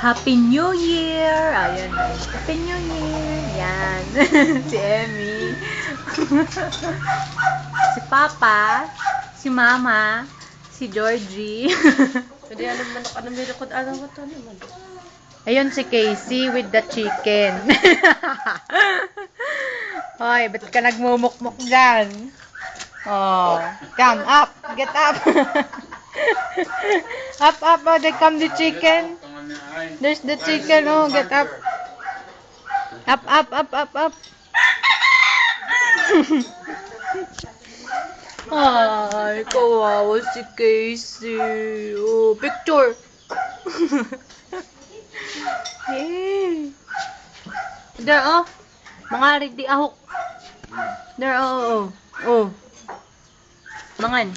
Happy New Year! Ayan. Happy New Year! Yan. Si Emmy. Si Papa. Si Mama. Si Georgie. Hindi alam man ako anong meron ko. Alam ko ito naman. Ayun si Casey with the chicken. Hoy, ba't ka nagmumukmuk dyan? Oh, come up. Get up. Up, up. Oh, there come the chicken. There's the chicken. Oh, get up. Up, up, up, up, up. Ay, kawawa si Casey. Oh, picture. Hey. There, oh. Mga ready ahok. There, oh, oh. Oh. Mangan.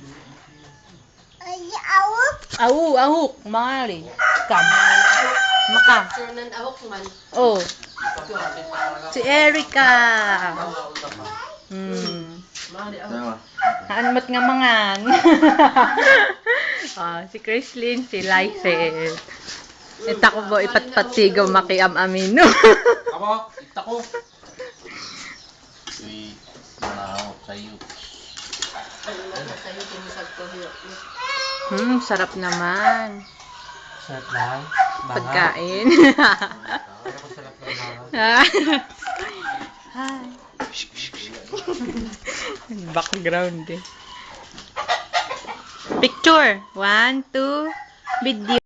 Ay, awok. Ahok. Mga rin. Come. Maka. Sunan ahok man. Oh. Si Erica. Mali ahok. Haanmat nga mangan. Si Chrislyn, si Lysel. Ita ko bo ipatpatigaw makiam amin. Ako, ita ko. Si Mao kayo. Sa'yo tumusag ko. Sarap naman. Sarap lang. Pagkain. Ako sarap lang. Hi. Background eh. Picture. 1, 2, video.